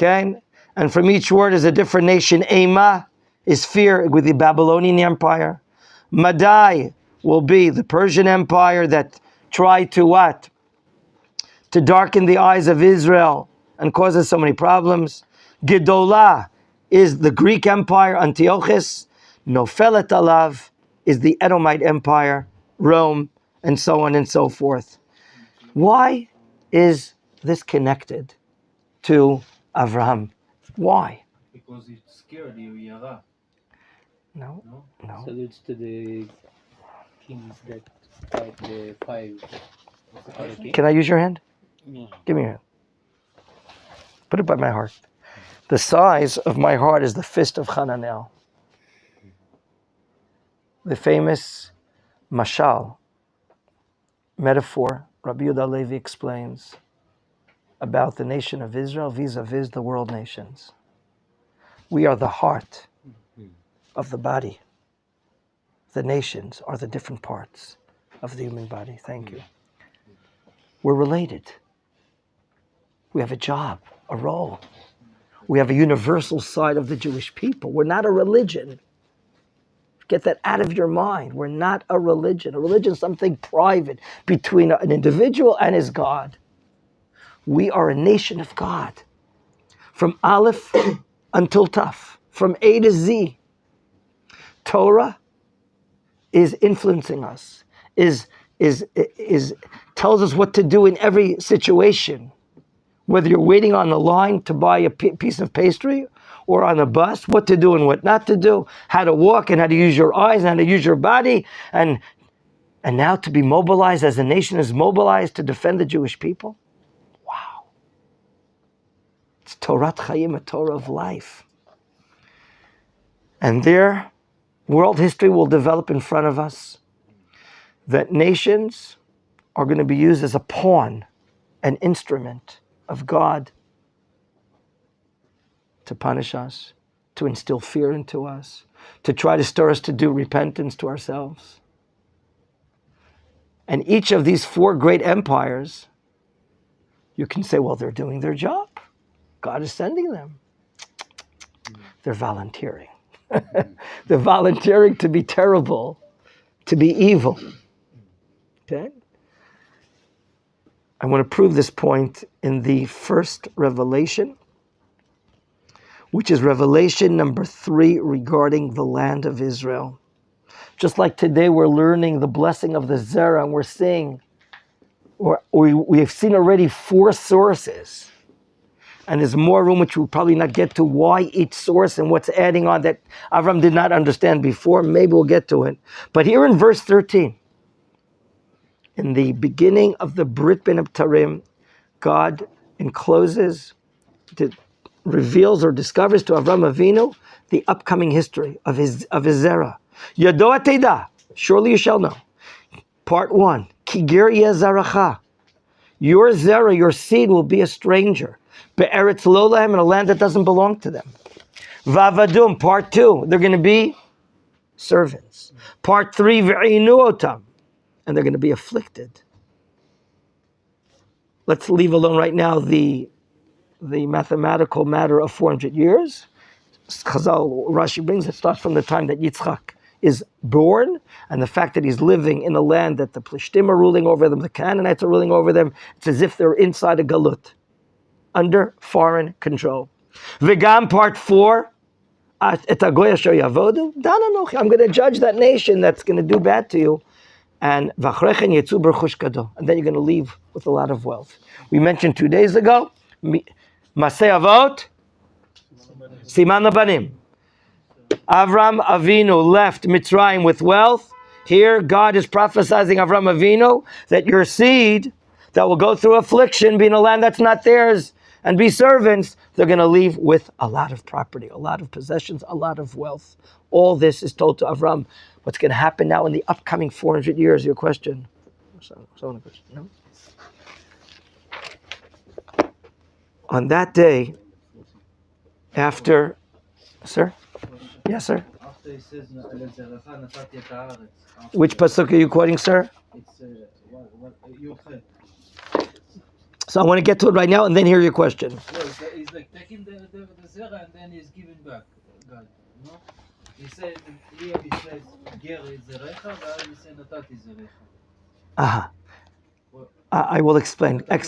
Okay? And from each word is a different nation. Ema is fear with the Babylonian Empire. Madai will be the Persian Empire that tried to what? To darken the eyes of Israel and causes so many problems. Gedolah is the Greek Empire, Antiochus. Nofelet alav is the Edomite Empire, Rome, and so on and so forth. Why is this connected to Avraham? Why? Because it's scared you, Yara. No. Salutes to the kings that fight the five. Can I use your hand? Yeah. Give me your hand. Put it by my heart. The size of my heart is the fist of Hananel. The famous mashal, metaphor, Rabbi Yehuda Levi explains about the nation of Israel vis-a-vis the world nations. We are the heart of the body. The nations are the different parts of the human body. Thank you. We're related. We have a job, a role. We have a universal side of the Jewish people. We're not a religion. Get that out of your mind. We're not a religion. A religion is something private between an individual and his God. We are a nation of God. From Aleph until Taf. From A to Z. Torah is influencing us. Tells us what to do in every situation. Whether you're waiting on the line to buy a piece of pastry or on a bus, what to do and what not to do, how to walk and how to use your eyes and how to use your body, and now to be mobilized as a nation is mobilized to defend the Jewish people. Wow. It's Torat Chaim, a Torah of life. And there, world history will develop in front of us that nations are going to be used as a pawn, an instrument of God to punish us, to instill fear into us, to try to stir us to do repentance to ourselves. And each of these four great empires, you can say, well, they're doing their job. God is sending them. They're volunteering. They're volunteering to be terrible, to be evil. Okay? I want to prove this point in the first revelation, which is revelation number 3 regarding the land of Israel. Just like today we're learning the blessing of the Zerah, and we're seeing, or we have seen already 4 sources. And there's more room which we'll probably not get to, why each source and what's adding on that Avram did not understand before. Maybe we'll get to it. But here in verse 13, in the beginning of the Brit Ben Abtarim, God encloses, reveals or discovers to Avram Avinu the upcoming history of his Zerah. Yado Ateda, surely you shall know. Part 1, Ki ger yeh zaracha. Your Zerah, your seed, will be a stranger. Be'eretz lo lahem, in a land that doesn't belong to them. Vavadum, part 2, they're going to be servants. Part 3, ve'inu otam, and they're going to be afflicted. Let's leave alone right now the mathematical matter of 400 years. Chazal, Rashi brings it, starts from the time that Yitzchak is born, and the fact that he's living in a land that the Plishtim are ruling over them, the Canaanites are ruling over them. It's as if they're inside a galut, under foreign control. V'gam, part 4, et hagoy asher yavodu, dan anochi, I'm going to judge that nation that's going to do bad to you. And v'achrechen yetzu b'rechush gadol, and then you're going to leave with a lot of wealth. We mentioned 2 days ago, Masei Avot, Siman Labanim. Avram Avinu left Mitzrayim with wealth. Here, God is prophesizing Avram Avinu that your seed that will go through affliction, be in a land that's not theirs, and be servants, they're going to leave with a lot of property, a lot of possessions, a lot of wealth. All this is told to Avram. What's going to happen now in the upcoming 400 years? Your question? No? On that day, after, sir? Yes, sir? After he says, Which pasuk are you quoting, sir? It's Yochet. So I want to get to it right now and then hear your question. No, he's like taking the zera and then he's giving back God. No? He said here he says ger is zerecha, ואז he said נתתי zerecha. I will explain. Ken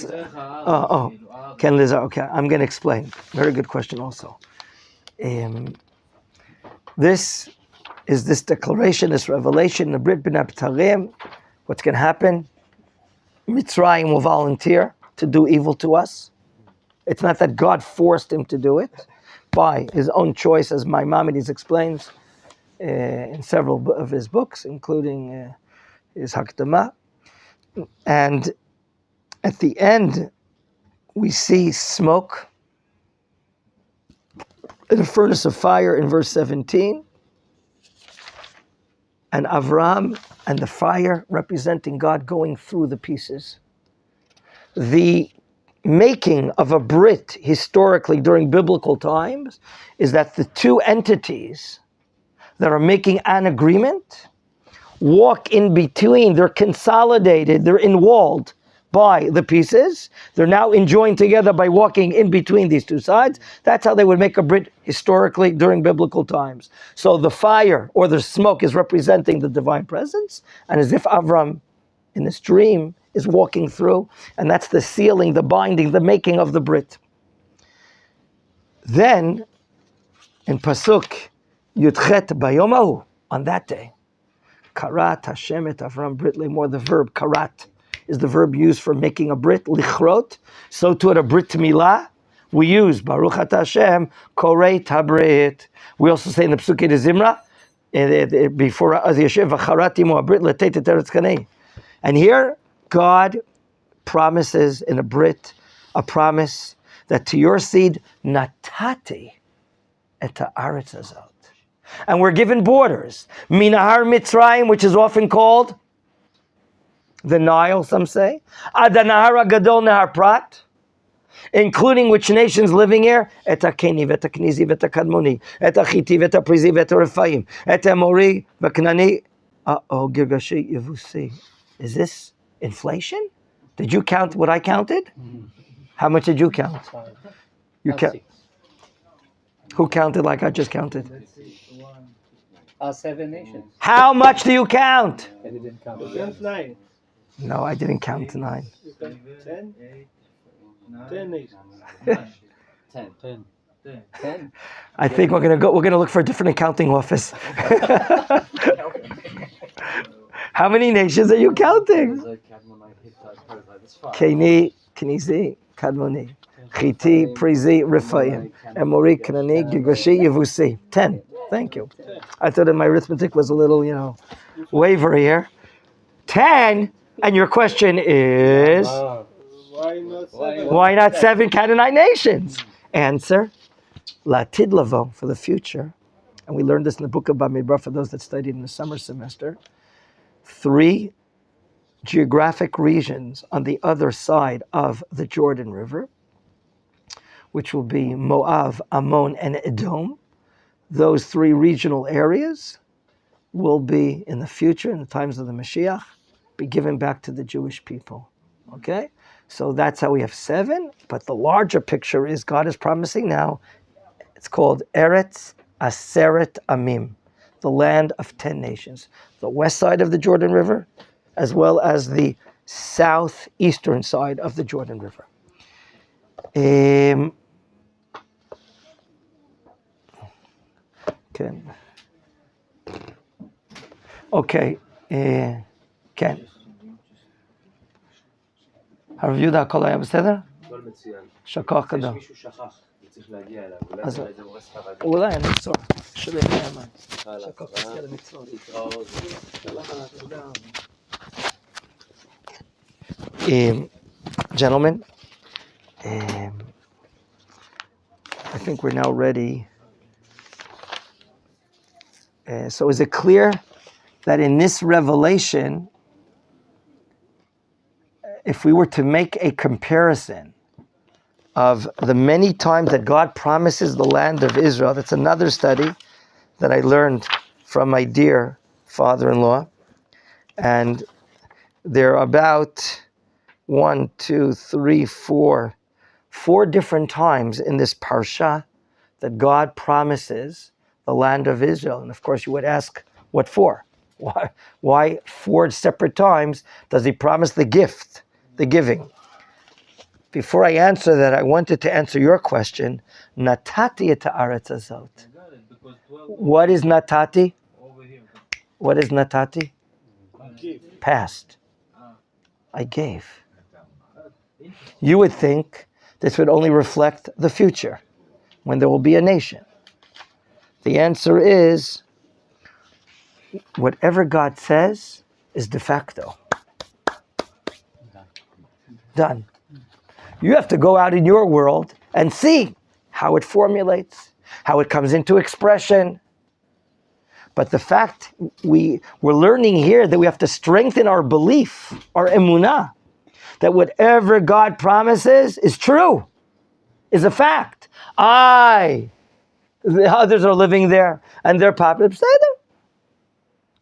Lizar, okay, I'm going to explain. Very good question also. This is this declaration, this revelation, the Brit B'nai B'tarim, what's going to happen. Mitzrayim will volunteer to do evil to us. It's not that God forced him to do it by his own choice, as Maimonides explains in several of his books, including his Hakdamah. And at the end, we see smoke in a furnace of fire in verse 17. And Avram and the fire representing God going through the pieces. The making of a Brit historically during biblical times is that the two entities that are making an agreement walk in between, they're consolidated, they're inwalled by the pieces. They're now enjoined together by walking in between these two sides. That's how they would make a Brit historically during biblical times. So the fire or the smoke is representing the divine presence, and as if Avram in this dream is walking through, and that's the sealing, the binding, the making of the Brit. Then, in Pasuk Yudchet Bayomahu, on that day, Karat Hashem et Avram Brit Lemor, the verb karat is the verb used for making a Brit, lichrot. So too at a Brit Milah, we use Baruch Ata Hashem, Korei Tabrit. We also say in the Psukei de Zimra, before Az Yeshiv, V'charati mo Brit L'teit et Eretz Kanei. And here, God promises in a Brit, a promise that to your seed, Natati et ha'aretz hazot. And we're given borders. Minahar Mitzrayim, which is often called the Nile, some say. Ad Nahar Gadol Nahar Prat, including which nations living here? Et HaKeni, Vet HaKnizi, Vet HaKadmoni, Et HaChiti, Vet HaPrizi, Vet HaRefaim, Et HaMori, V'Knani. Girgashi Yevusi. Is this inflation? Did you count what I counted? How much did you count? You count. Who counted like I just counted? 7 nations. How much do you count? I didn't count. 9. No, I didn't count to 9. 10. 9, 10 nations. 10. 10. I think we're gonna look for a different accounting office. How many nations are you counting? Keni, Kenizi, Kadmoni, Chiti, Prizi, Refaim, Emori, Kanani, Gigashi, Yevusi. 10. Thank you. I thought that my arithmetic was a little, wavery here. 10, and your question is, Why not 7? why not 7 Canaanite nations? Answer, Latid Lavo, for the future. And we learned this in the book of Bamidbar for those that studied in the summer semester. 3 geographic regions on the other side of the Jordan River, which will be Moab, Ammon, and Edom. Those 3 regional areas will be in the future, in the times of the Mashiach, be given back to the Jewish people. Okay? So that's how we have 7, but the larger picture is God is promising now, it's called Eretz Aseret Amim, the land of 10 nations. The west side of the Jordan River, as well as the southeastern side of the Jordan River. Okay. כן. הרב יהודה, הכל היה בסדר? הכל מצוין. שכוח קדם. מישהו שכח, צריך להגיע אליו. אז אולי זה הורס חרדי. אולי אני אצור. שלי נאמן. שכוח תזכה למצוות. להתראות. Gentlemen, I think we're now ready. So is it clear that in this revelation, if we were to make a comparison of the many times that God promises the land of Israel, that's another study that I learned from my dear father-in-law, and there are about one, two, three, four different times in this parsha that God promises the land of Israel. And of course, you would ask, what for? Why 4 separate times does he promise the gift, the giving? Before I answer that, I wanted to answer your question. Natati et haaretz hazot. I got it, because 12 What is natati? over here. What is natati? Give. Past. Ah, I gave. interesting. You would think this would only reflect the future, when there will be a nation. The answer is, whatever God says is de facto. Done. You have to go out in your world and see how it formulates, how it comes into expression. But the fact we're learning here that we have to strengthen our belief, our emunah, that whatever God promises is true, is a fact. The others are living there and they're popular.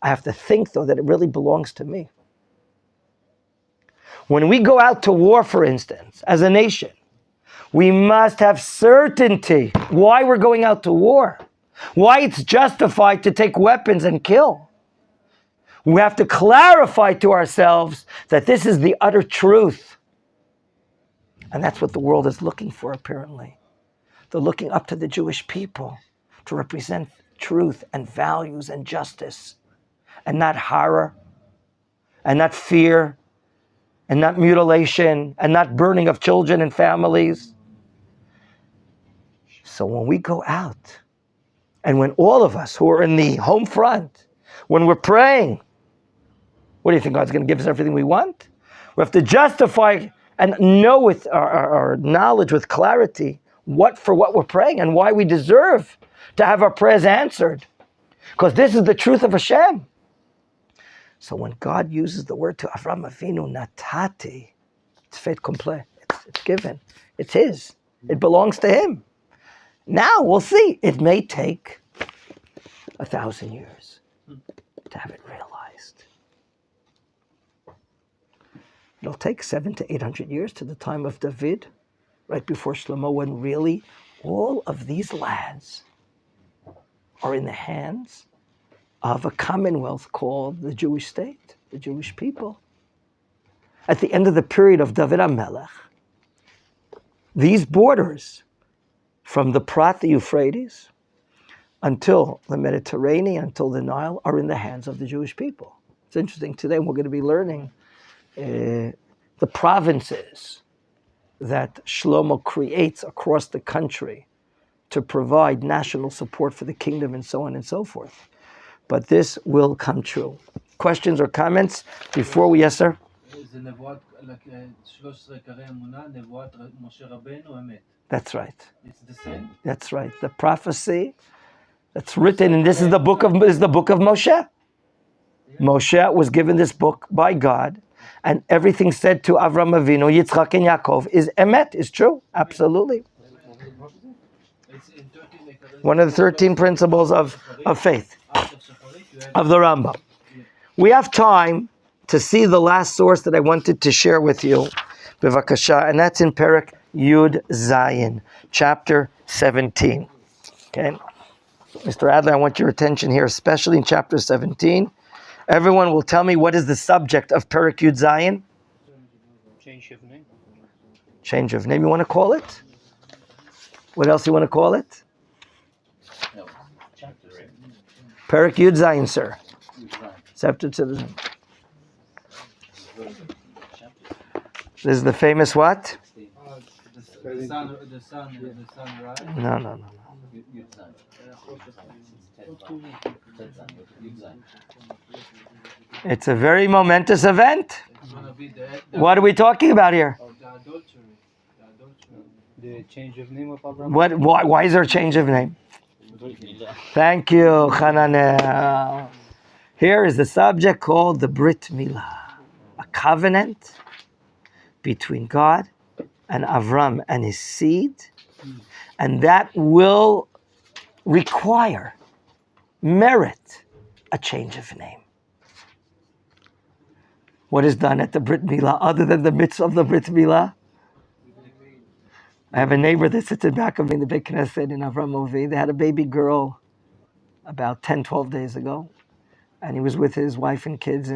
I have to think, though, that it really belongs to me. When we go out to war, for instance, as a nation, we must have certainty why we're going out to war, why it's justified to take weapons and kill. We have to clarify to ourselves that this is the utter truth. And that's what the world is looking for, apparently. They're looking up to the Jewish people to represent truth and values and justice, and not horror, and not fear, and not mutilation, and not burning of children and families. So when we go out, and when all of us who are in the home front, when we're praying, what do you think, God's going to give us everything we want? We have to justify and know with our knowledge, with clarity, what we're praying and why we deserve to have our prayers answered. Because this is the truth of Hashem. So when God uses the word to Avram Avinu, natati, it's fait complet. It's given. It's his. It belongs to him. Now we'll see. It may take 1,000 years to have it realized. It'll take 700 to 800 years to the time of David, right before Shlomo, when really all of these lands are in the hands of a commonwealth called the Jewish state, the Jewish people. At the end of the period of David HaMelech, these borders, from the Prat, the Euphrates, until the Mediterranean, until the Nile, are in the hands of the Jewish people. It's interesting, today we're going to be learning the provinces that Shlomo creates across the country to provide national support for the kingdom and so on and so forth. But this will come true. Questions or comments before we, yes sir? זה נבואת, 13 עיקרי אמונה, נבואת משה רבנו, אמת. That's right. It's the same? That's right. The prophecy that's written, and this is the book of Moshe. Moshe was given this book by God, and everything said to Avram Avinu, Yitzchak, and Yaakov is emet, is true. Absolutely. It's in 13 עיקרי. One of the 13 principles of faith, of the Rambam. We have time to see the last source that I wanted to share with you, Bevakasha, and that's in Perek Yud Zayin, chapter 17. Okay, Mr. Adler, I want your attention here, especially in chapter 17. Everyone will tell me what is the subject of Perek Yud Zayin? Change of name. Change of name, you want to call it? What else you want to call it? Perek Yud Zayin, sir. Chapter 17. This is the famous what? The sun rise. No. It's a very momentous event. It's going to be What are we talking about here? the adultery. The change of name of Abraham. Why is there a change of name? Thank you, Hananel. Here is the subject called the Brit Milah, a covenant between God and Avram and his seed, and that will merit a change of name. What is done at the Brit Milah other than the mitzvah of the Brit Milah? I have a neighbor that sits in back of me in the Beit Knesset in Avram Ovi. They had a baby girl about 10, 12 days ago. And he was with his wife and kids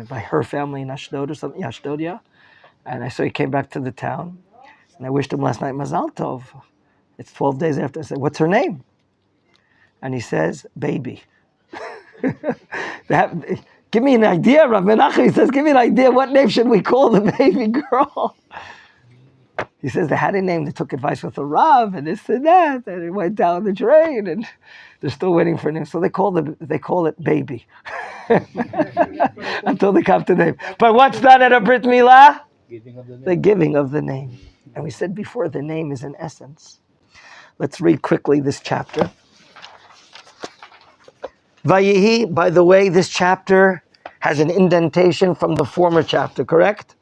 by her family in Ashdod or something, Ashdod, yeah. And I saw he came back to the town. And I wished him last night, Mazal Tov. It's 12 days after. I said, what's her name? And he says, baby. Give me an idea, Rabbi Menachem. He says, give me an idea. What name should we call the baby girl? He says they had a name. They took advice with the Rav and this and that. And it went down the drain. And they're still waiting for a name. So they call it baby. Until they come to the name. But what's done at a Brit Milah? The giving of the name. And we said before, the name is an essence. Let's read quickly this chapter. Vayihi, by the way, this chapter has an indentation from the former chapter, correct?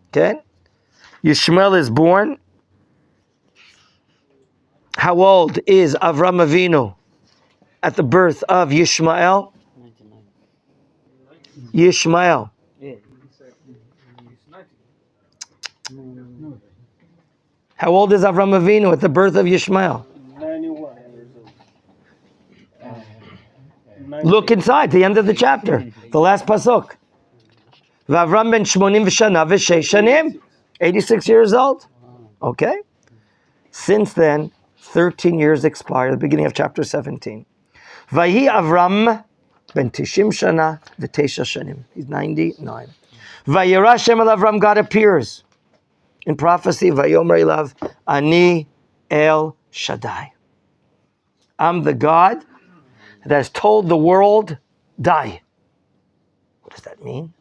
Okay. Yishmael is born. How old is Avram Avinu at the birth of Yishmael? 99. Yishmael. How old is Avram Avinu at the birth of Yishmael? 91 years old. Look inside, the end of the chapter, the last pasuk. V'Avram ben 80 v'shana v'sheish shanim, 86 years old. Okay. Since then, 13 years expire, the beginning of chapter 17. Vayi Avram ben 90 shana v'teisha shanim. He's 99. Vayira Shem el Avram, God appears in prophecy. Vayomer elav, Ani El Shaddai. I'm the God that has told the world, die. What does that mean?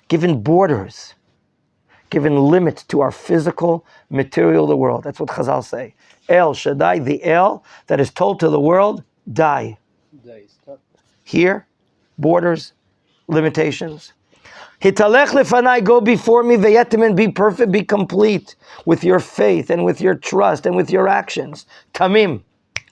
Given borders, given limits to our physical, material the world. That's what Chazal say. El Shaddai, the El that is told to the world, die. Here, borders, limitations. Hitalech lefanai, go before me, veyetim, and be perfect, be complete with your faith and with your trust and with your actions. Tamim.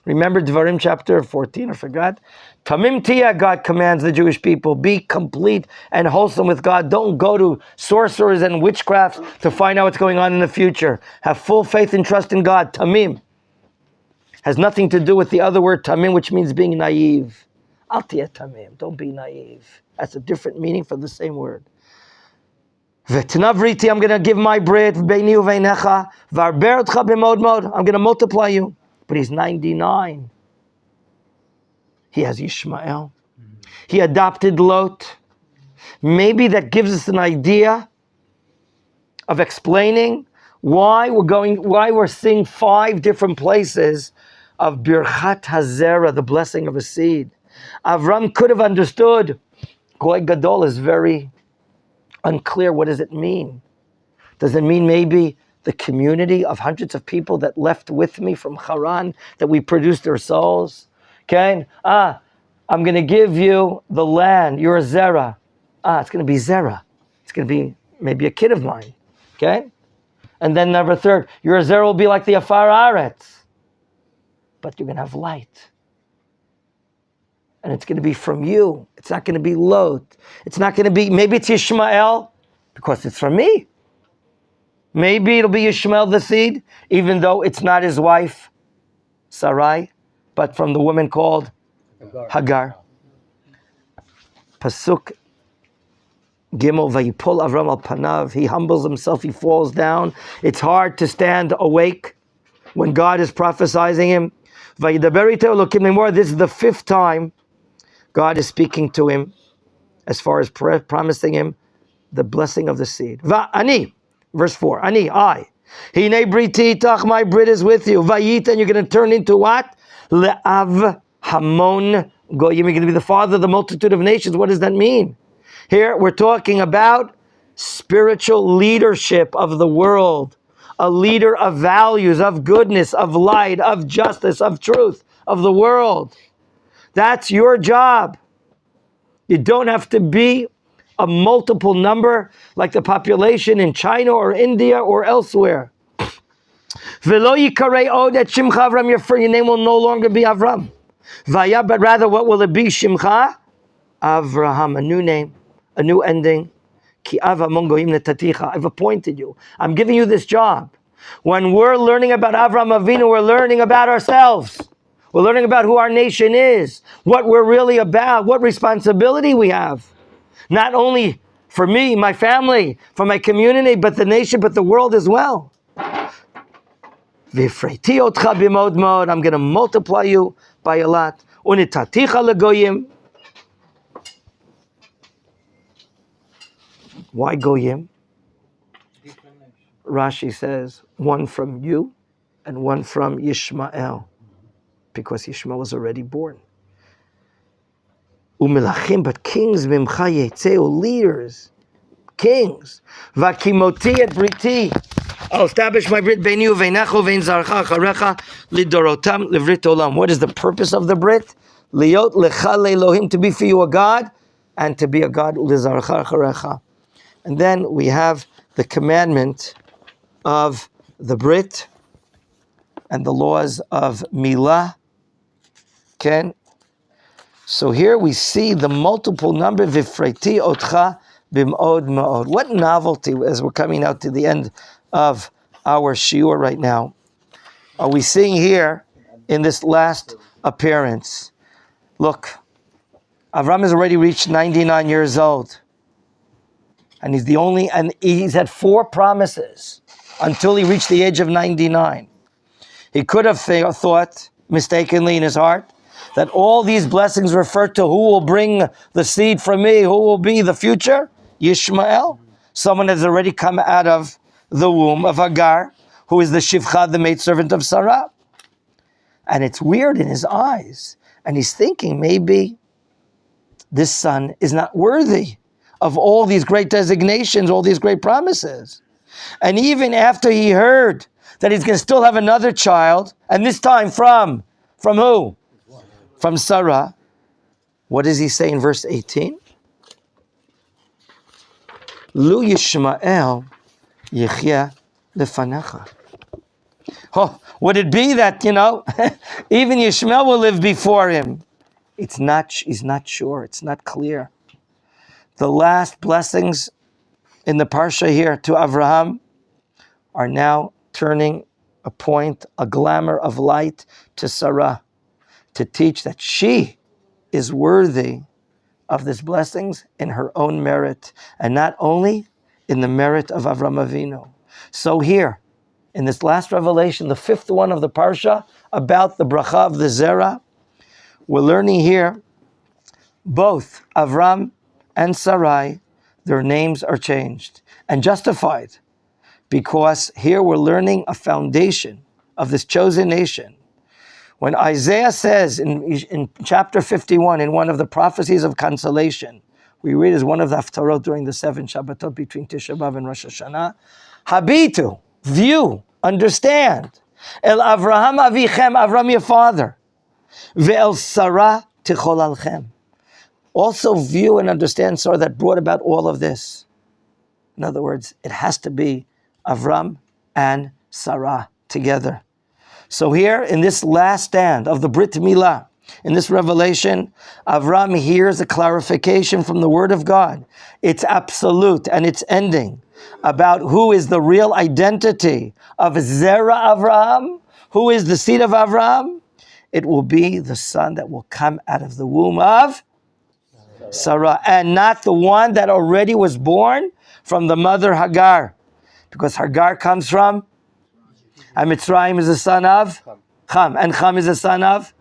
Remember Dvarim chapter 14, I forgot. Tamim Tia, God commands the Jewish people, be complete and wholesome with God. Don't go to sorcerers and witchcraft to find out what's going on in the future. Have full faith and trust in God. Tamim has nothing to do with the other word tamim, which means being naive. Al tiyeh tamim, don't be naive. That's a different meaning for the same word. V'tnavriti, I'm going to give my bread, v'beini uveinecha, v'arber otcha b'mod mod, I'm going to multiply you. But he's 99. He has Yishmael. He adopted Lot. Maybe that gives us an idea of explaining why we're seeing 5 different places of Birchat Hazera, the blessing of a seed. Avram could have understood. Goy Gadol is very unclear. What does it mean? Does it mean maybe the community of hundreds of people that left with me from Haran, that we produced their souls? Okay? I'm going to give you the land. You're a Zerah. It's going to be Zerah. It's going to be maybe a kid of mine. Okay? And then number 3, your Zerah will be like the Afar Aretz. But you're going to have light. And it's going to be from you. It's not going to be Lot. It's not going to be, maybe it's Yishmael, because it's from me. Maybe it'll be Yishmael the seed, even though it's not his wife, Sarai, but from the woman called Hagar. Pasuk Gimel, Vayipol Avram al Panav. He humbles himself, he falls down. It's hard to stand awake when God is prophesying him. Vayidaber ito Elokim lemor. This is the 5th time God is speaking to him as far as promising him the blessing of the seed. Ani, verse 4. Ani, I. Hine briti itach, my Brit is with you. Vayit, and you're going to turn into what? Le'av hamon goyim. You're going to be the father of the multitude of nations. What does that mean? Here we're talking about spiritual leadership of the world. A leader of values, of goodness, of light, of justice, of truth, of the world. That's your job. You don't have to be a multiple number like the population in China or India or elsewhere. V'lo yikarei od et shimcha Avram, your name will no longer be Avram. Vaya, but rather what will it be? Shimcha Avraham, a new name, a new ending, Ki av amon goyim netaticha. I've appointed you. I'm giving you this job. When we're learning about Avraham Avinu, we're learning about ourselves. We're learning about who our nation is, what we're really about, what responsibility we have. Not only for me, my family, for my community, but the nation, but the world as well. V'ifreiti otcha b'mod mod. I'm going to multiply you by a lot. Unitaticha legoyim. Why goyim? Rashi says, one from you and one from Yishmael, because Yishmael was already born. Umelachim, but kings, mimcha yetzeu, leaders, kings. Vakimoti et briti. I'll establish my brit beinu veinachu vein zarcha acharecha lidorotam livrit olam. What is the purpose of the brit? Liot lecha leElohim, to be for you a God, and to be a God lizarcha acharecha. And then we have the commandment of the Brit and the laws of Milah. Okay? So here we see the multiple number, Vifreiti otcha bim'od ma'od. What novelty, as we're coming out to the end of our shiur right now, are we seeing here in this last appearance? Look, Avram has already reached 99 years old. And he's had 4 promises until he reached the age of 99. He could have thought mistakenly in his heart that all these blessings refer to who will bring the seed from me, who will be the future? Yishmael, someone has already come out of the womb of Hagar, who is the Shivcha, the maidservant of Sarah. And it's weird in his eyes. And he's thinking maybe this son is not worthy of all these great designations, all these great promises. And even after he heard that he's going to still have another child, and this time from who? From Sarah. What does he say in verse 18? Lu Yishmael yechya lefanecha. Oh, would it be that, even Yishmael will live before him? He's not sure, it's not clear. The last blessings in the Parsha here to Avraham are now turning a point, a glamour of light to Sarah, to teach that she is worthy of these blessings in her own merit, and not only in the merit of Avraham Avinu. So here, in this last revelation, the 5th one of the Parsha, about the bracha of the Zerah, we're learning here both Avram and Sarai, their names are changed and justified, because here we're learning a foundation of this chosen nation. When Isaiah says in chapter 51, in one of the prophecies of consolation, we read as one of the haftarot during the 7 Shabbatot between Tisha B'Av and Rosh Hashanah, Habitu, view, understand, El Avraham Avichem, Avram your father, Ve'el Sarah Tichol Alchem. Also view and understand Sarah that brought about all of this. In other words, it has to be Avram and Sarah together. So here, in this last stand of the Brit Milah, in this revelation, Avram hears a clarification from the Word of God. It's absolute and it's ending about who is the real identity of Zerah Avraham, who is the seed of Avraham. It will be the son that will come out of the womb of Sarah, and not the one that already was born from the mother Hagar, because Hagar comes from, and Mitzrayim is the son of Cham, and Cham is the son of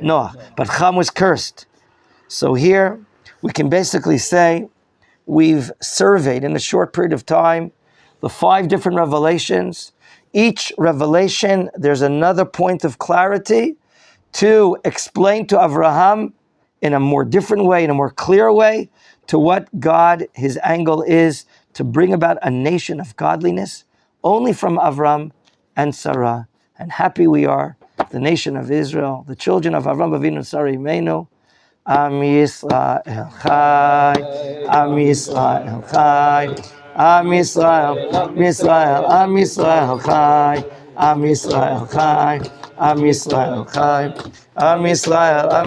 Noah, but Cham was cursed. So here we can basically say we've surveyed in a short period of time the 5 different revelations. Each revelation, there's another point of clarity to explain to Avraham in a more different way, in a more clear way, to what God, his angle is to bring about a nation of godliness only from Avram and Sarah. And happy we are, the nation of Israel, the children of Avram Avinu and Sarah Imenu. Am Yisrael Chai, Am Yisrael Chai, Am Yisrael, Yisrael, Am Yisrael Chai, Am Yisrael Chai, Am Yisrael Chai, Am Yisrael, Am